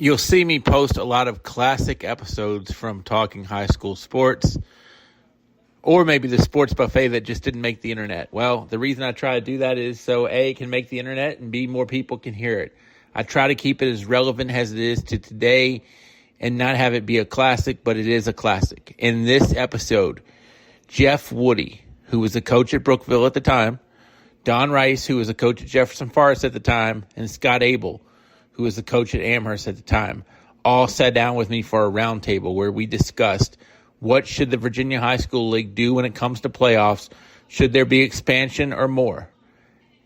You'll see me post a lot of classic episodes from Talking High School Sports, or maybe the sports buffet that just didn't make the internet. Well, the reason I try to do that is so A, it can make the internet, and B, more people can hear it. I try to keep it as relevant as it is to today and not have it be a classic, but it is a classic. In this episode, Jeff Woody, who was a coach at Brookville at the time, Don Rice, who was a coach at Jefferson Forest at the time, and Scott Abell, who was the coach at Amherst at the time, all sat down with me for a roundtable where we discussed what should the Virginia High School League do when it comes to playoffs. Should there be expansion or more?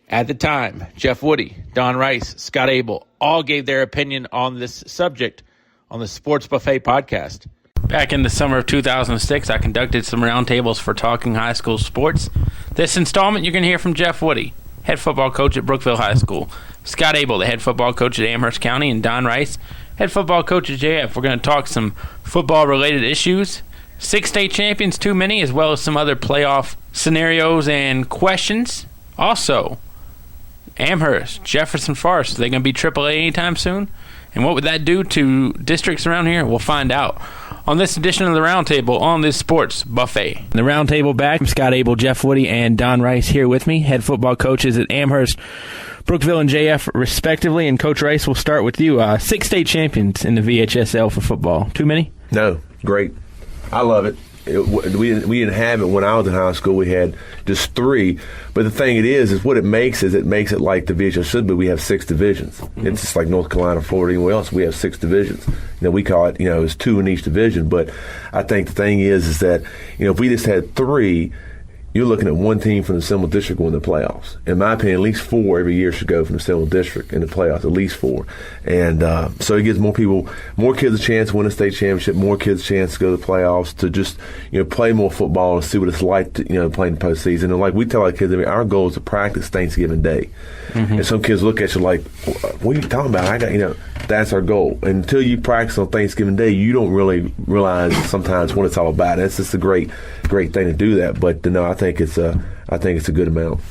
At the time, Jeff Woody, Don Rice, Scott Abell all gave their opinion on this subject on the Sports Buffet podcast. Back in the summer of 2006, I conducted some roundtables for Talking High School Sports. This installment, you're going to hear from Jeff Woody, head football coach at Brookville High School, Scott Abell, the head football coach at Amherst County, and Don Rice, head football coach at JF. We're going to talk some football-related issues, 6 state champions, too many, as well as some other playoff scenarios and questions. Also, Amherst, Jefferson Forest, are they going to be AAA anytime soon? And what would that do to districts around here? We'll find out on this edition of the Roundtable on this Sports Buffet. The Roundtable back. I'm Scott Abell, Jeff Woody, and Don Rice here with me, head football coaches at Amherst, Brookville, and JF, respectively. And Coach Rice, we'll start with you. 6 state champions in the VHSL for football. Too many? No. Great. I love it. We didn't have it when I was in high school. We had just 3. But the thing is what it makes it like the VHS should be. We have 6 divisions. Mm-hmm. It's just like North Carolina, Florida, anywhere else. We have 6 divisions. We call it, it's 2 in each division. But I think the thing is that, if we just had 3, you're looking at 1 team from the Central District going to the playoffs. In my opinion, at least 4 every year should go from the Central District in the playoffs, at least 4. And so it gives more kids a chance to win a state championship, more kids a chance to go to the playoffs, to just, play more football and see what it's like to, play in the postseason. And like we tell our kids, our goal is to practice Thanksgiving Day. Mm-hmm. And some kids look at you like, what are you talking about? That's our goal. And until you practice on Thanksgiving Day, you don't really realize sometimes what it's all about. It's just a great thing to do that. But no, I think it's a good amount.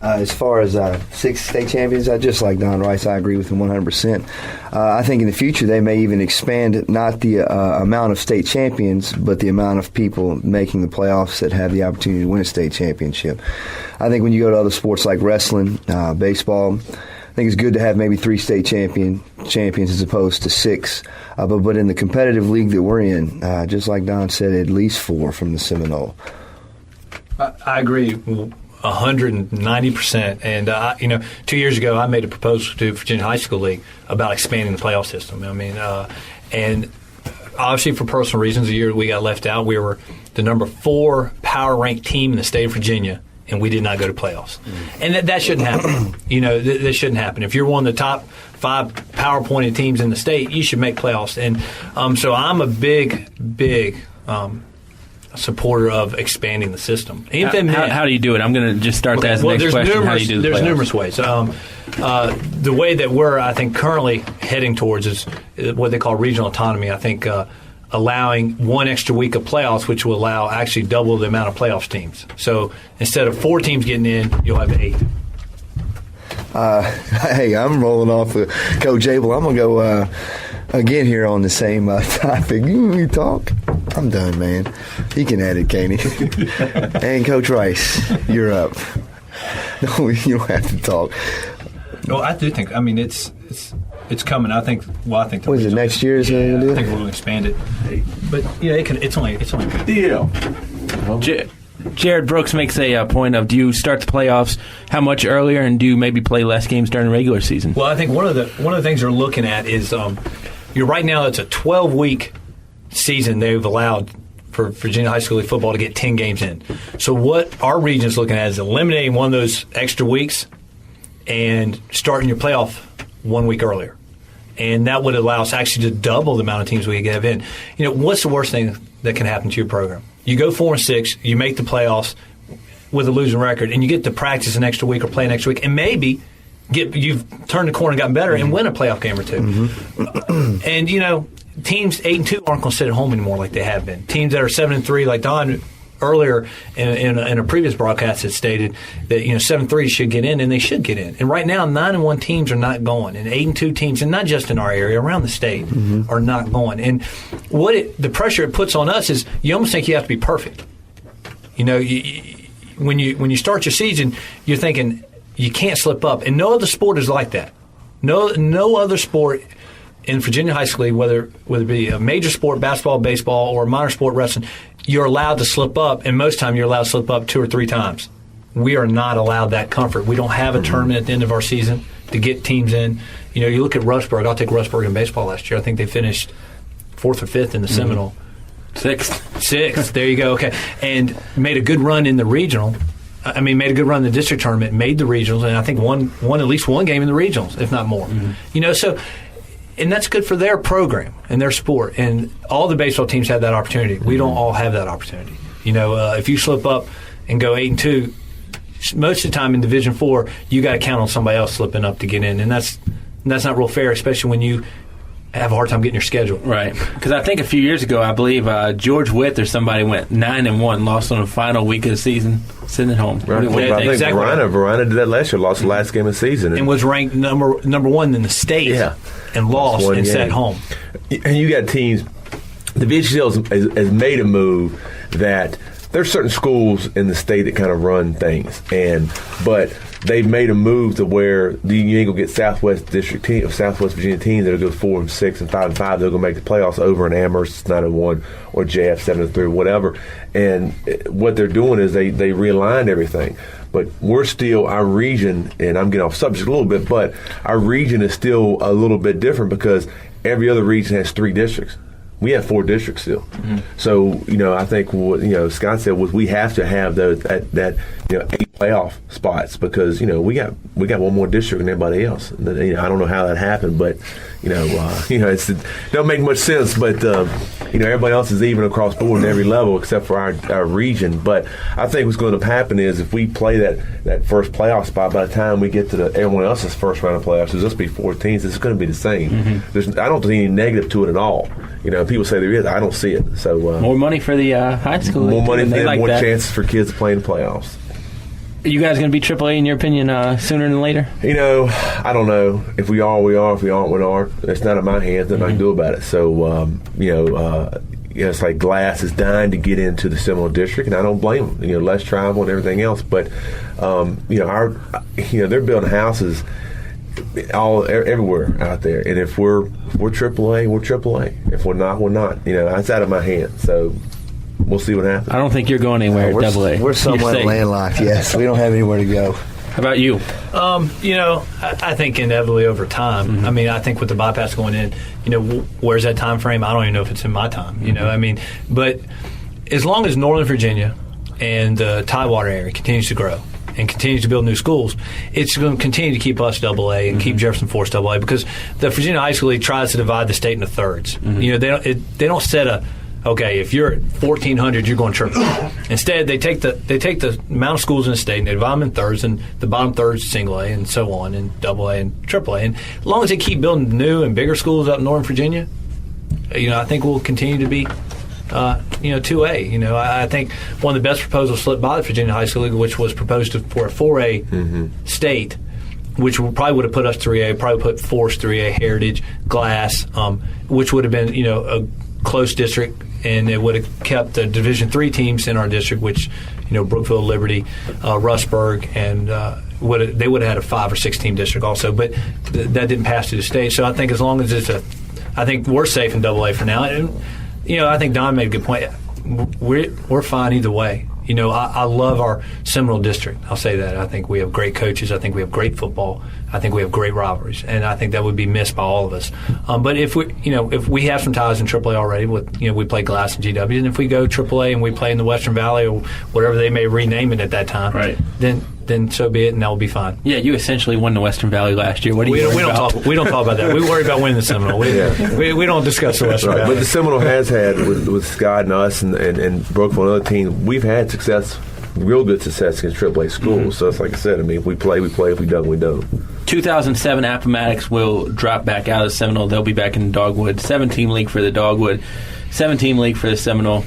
As far as 6 state champions, I just like Don Rice. I agree with him 100%. I think in the future they may even expand not the amount of state champions, but the amount of people making the playoffs that have the opportunity to win a state championship. I think when you go to other sports like wrestling, baseball, I think it's good to have maybe 3 state champions as opposed to 6. But in the competitive league that we're in, just like Don said, at least 4 from the Seminole. I agree 190%. And 2 years ago, I made a proposal to Virginia High School League about expanding the playoff system. And obviously for personal reasons, the year we got left out, we were the number 4 power ranked team in the state of Virginia. And we did not go to playoffs. And that shouldn't happen. That shouldn't happen. If you're one of the top 5 power-pointed teams in the state, you should make playoffs. And so I'm a big supporter of expanding the system. How do you do it? I'm going to just start that as the next question. How do you do the playoffs? There's numerous ways. The way that we're, I think, currently heading towards is what they call regional autonomy. I think allowing 1 extra week of playoffs, which will allow actually double the amount of playoffs teams. So instead of 4 teams getting in, you'll have 8. Hey, I'm rolling off with Coach Abell. I'm going to go again here on the same topic. You talk? I'm done, man. He can add it, can't he? And Coach Rice, you're up. No, you don't have to talk. Well, I do think, it's coming. I think. What is it, next year? Is going to do? I think we're going to expand it. But it's only a deal. Jared Brooks makes a point of: do you start the playoffs how much earlier, and do you maybe play less games during the regular season? Well, I think one of the things we're looking at is right now it's a 12-week season they've allowed for Virginia High School football to get 10 games in. So what our region is looking at is eliminating one of those extra weeks and starting your playoff 1 week earlier. And that would allow us actually to double the amount of teams we could have in. What's the worst thing that can happen to your program? You go 4-6, you make the playoffs with a losing record, and you get to practice an extra week or play an extra week, and maybe you've turned the corner and gotten better and win a playoff game or 2. Mm-hmm. And, teams 8-2 aren't going to sit at home anymore like they have been. Teams that are 7-3, like Don earlier in a previous broadcast had stated that 7-3 should get in, and they should get in. And right now, 9-1 teams are not going, and 8-2 teams, and not just in our area, around the state, are not going. And the pressure it puts on us is you almost think you have to be perfect. When you start your season, you're thinking you can't slip up, and no other sport is like that. No other sport in Virginia high school, whether it be a major sport, basketball, baseball, or a minor sport, wrestling, you're allowed to slip up, and most time you're allowed to slip up 2 or 3 times. We are not allowed that comfort. We don't have a tournament at the end of our season to get teams in. You look at Rustburg. I'll take Rustburg in baseball last year. I think they finished 4th or 5th in the Seminole. 6th. There you go. Okay. And made a good run in the regional. Made a good run in the district tournament, made the regionals, and I think won at least one game in the regionals, if not more. So, and that's good for their program and their sport. And all the baseball teams have that opportunity. We don't all have that opportunity. If you slip up and go 8-2, most of the time in Division IV, you got to count on somebody else slipping up to get in, and that's not real fair, especially when you have a hard time getting your schedule. Right. Because I think a few years ago, I believe George Witt or somebody went 9-1, lost on the final week of the season, sitting at home. Right. I think Verona did that last year, lost the last game of the season. And was ranked number 1 in the state and lost and sat home. And you got teams, the VHL has made a move that there's certain schools in the state that kind of run things, but they've made a move to where you ain't gonna get Southwest Virginia teams that'll go 4-6 and 5-5. They're gonna make the playoffs over in Amherst 9-1 or JF 7-3, whatever. And what they're doing is they realigned everything. But we're still, our region, and I'm getting off subject a little bit, but our region is still a little bit different because every other region has 3 districts. We have 4 districts still. So, I think what, Scott said was we have to have that 8 playoff spots because, we got one more district than everybody else. I don't know how that happened, but, it don't make much sense. But, everybody else is even across the board in every level except for our region. But I think what's going to happen is if we play that first playoff spot, by the time we get to everyone else's first round of playoffs, there's just be 4 teams. It's going to be the same. I don't see any negative to it at all. People say there is. I don't see it. So more money for the high school. More money for them, more chances for kids to play in the playoffs. Are you guys going to be AAA in your opinion sooner than later? I don't know. If we are, we are. If we aren't, we aren't. It's not in my hands. Nothing I can do about it. So it's like Glass is dying to get into the Seminole district, and I don't blame them. Less travel and everything else, but they're building houses everywhere out there, and if we're AAA, we're AAA. If we're not, we're not. That's out of my hands. So we'll see what happens. I don't think you're going anywhere at AA. We're somewhat landlocked. Yes, we don't have anywhere to go. How about you? I think inevitably over time. I think with the bypass going in, where's that time frame? I don't even know if it's in my time. But as long as Northern Virginia and the Tidewater area continues to grow and continues to build new schools, it's going to continue to keep us AA and keep Jefferson Forest AA because the Virginia High School League tries to divide the state into thirds. They don't set okay, if you're at 1,400, you're going triple. Instead, they take the amount of schools in the state and they divide them in thirds, and the bottom thirds single A and so on, and AA and AAA. And as long as they keep building new and bigger schools up in Northern Virginia, I think we'll continue to be 2A. I think one of the best proposals slipped by the Virginia High School League, which was proposed for a 4A state, which probably would have put us 3A, probably put Forest 3A, Heritage, Glass, which would have been a close district, and it would have kept the Division III teams in our district, which Brookfield, Liberty, Rustburg, and they would have had a 5 or 6 team district also, but that didn't pass through the state. So I think as long as I think we're safe in AA for now. And I think Don made a good point. We're fine either way. I love our Seminole district. I'll say that. I think we have great coaches. I think we have great football. I think we have great rivalries, and I think that would be missed by all of us. But if we have some ties in AAA already, we play Glass and GW, and if we go AAA and we play in the Western Valley or whatever they may rename it at that time, right? Then so be it, and that will be fine. Yeah, you essentially won the Western Valley last year. What do you worry about? We don't talk about that. We worry about winning the Seminole. We don't discuss the Western Valley. But the Seminole has had with Scott and us and Brookfield and other teams, we've had success, real good success against AAA schools. So it's like I said. If we play, we play. If we don't, we don't. 2007 Appomattox will drop back out of the Seminole. They'll be back in the Dogwood. 7-team league for the Dogwood. 7-team league for the Seminole.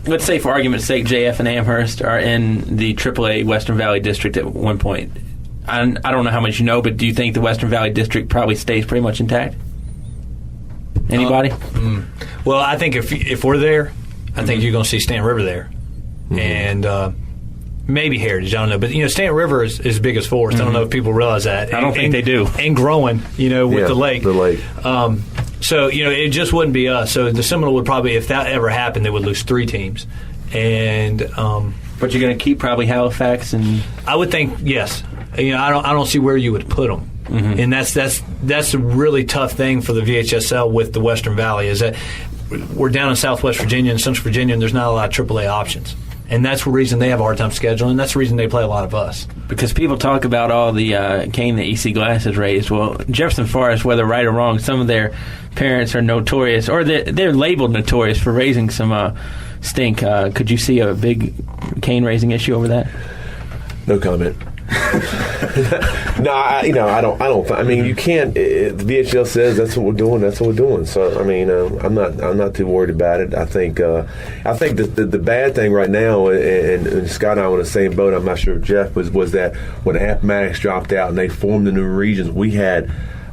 let's say for argument's sake, JF and Amherst are in the AAA Western Valley District at one point. I don't know how much you know, but do you think the Western Valley District probably stays pretty much intact? Anybody? Well, I think if we're there, I think you're going to see Stanton River there. And maybe Heritage, I don't know. But, Stanton River is as big as Forest. I don't know if people realize that. I don't think they do. And growing, with the lake. The lake. So, it just wouldn't be us. So the Seminole would probably, if that ever happened, they would lose 3 teams. And but you're going to keep probably Halifax and I would think yes. I don't see where you would put them. And that's a really tough thing for the VHSL with the Western Valley is that we're down in Southwest Virginia and Central Virginia, and there's not a lot of AAA options. And that's the reason they have a hard time scheduling. That's the reason they play a lot of us. Because people talk about all the cane that EC Glass has raised. Well, Jefferson Forest, whether right or wrong, some of their parents are notorious, or they're labeled notorious for raising some stink. Could you see a big cane raising issue over that? No comment. No, I don't. I mean, you can't. The VHL says that's what we're doing. That's what we're doing. So, I mean, I'm not too worried about it. I think that the bad thing right now, and Scott and I were in the same boat. I'm not sure if Jeff was that when Appomattox dropped out and they formed the new regions, we had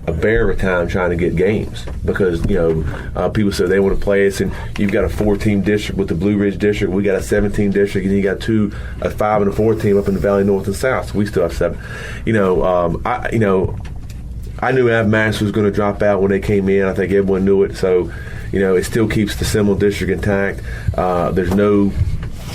a bear of a time trying to get games because people said they want to play us, and you've got a 4-team district with the Blue Ridge district. We got a 17 district, and you got a 5 and a 4 team up in the Valley North and South. So we still have 7. I knew Appomattox was going to drop out when they came in. I think everyone knew it. So it still keeps the Seminole district intact.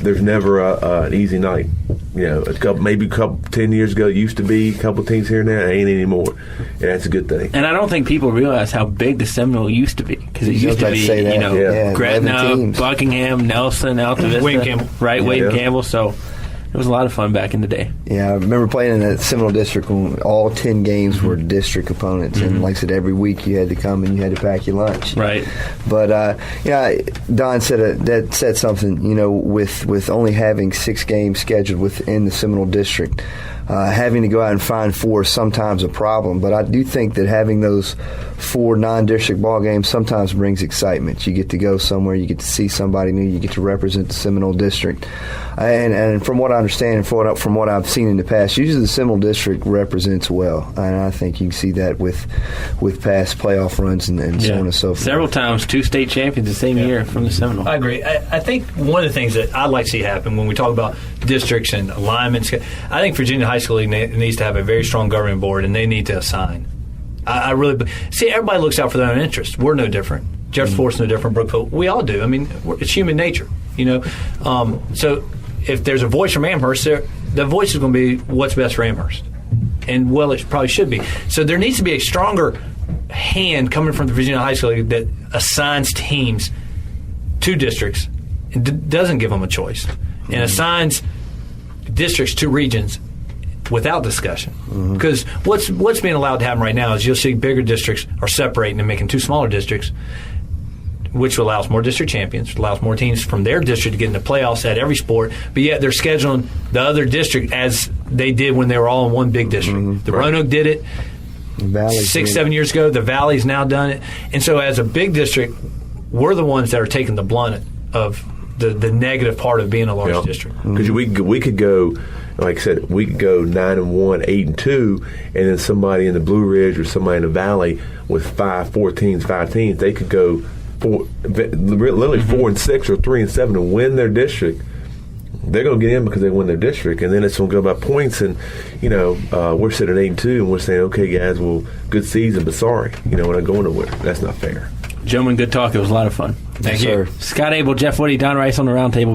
There's never an easy night. Maybe a couple 10 years ago, it used to be a couple teams here and there. It ain't anymore, and that's a good thing. And I don't think people realize how big the Seminole used to be because it used to be, Gretna, Buckingham, Nelson, Alta Vista, Wayne Campbell, Wayne Campbell. So it was a lot of fun back in the day. Yeah, I remember playing in that Seminole district when all 10 games were district opponents, and like I said, every week you had to come and you had to pack your lunch. Right. But Don said something. With only having 6 games scheduled within the Seminole district, having to go out and find 4 is sometimes a problem. But I do think that having those 4 non-district ball games sometimes brings excitement. You get to go somewhere, you get to see somebody new, you get to represent the Seminole district. And from what I understand and from what I've seen in the past, usually the Seminole district represents well. And I think you can see that with past playoff runs and so on and so forth. Several times, 2 state champions the same year from the Seminole. I agree. I think one of the things that I'd like to see happen when we talk about districts and alignments, I think Virginia High School League needs to have a very strong governing board, and they need to assign. I really see. Everybody looks out for their own interests. We're no different. Jefferson Forest no different. Brookfield, we all do. I mean, it's human nature, So if there's a voice from Amherst, the voice is going to be what's best for Amherst, and it probably should be. So there needs to be a stronger hand coming from the Virginia High School League that assigns teams to districts and doesn't give them a choice, and assigns districts to regions without discussion. Because what's being allowed to happen right now is you'll see bigger districts are separating and making 2 smaller districts, which allows more district champions, allows more teams from their district to get into playoffs at every sport, but yet they're scheduling the other district as they did when they were all in one big district. The Roanoke did it 6-7 years ago. The Valley's now done it. And so as a big district, we're the ones that are taking the blunt of the negative part of being a large district. Because we could go, like I said, we could go 9-1, 8-2, and then somebody in the Blue Ridge or somebody in the Valley with 5 teams, they could go literally 4-6 or 3-7 and win their district. They're going to get in because they win their district, and then it's going to go by points. And we're sitting at 8-2, and we're saying, okay, guys, well, good season, but sorry, we're not going nowhere. That's not fair. Gentlemen, good talk. It was a lot of fun. Thank you. Sir. Scott Abell, Jeff Woody, Don Rice on the Roundtable.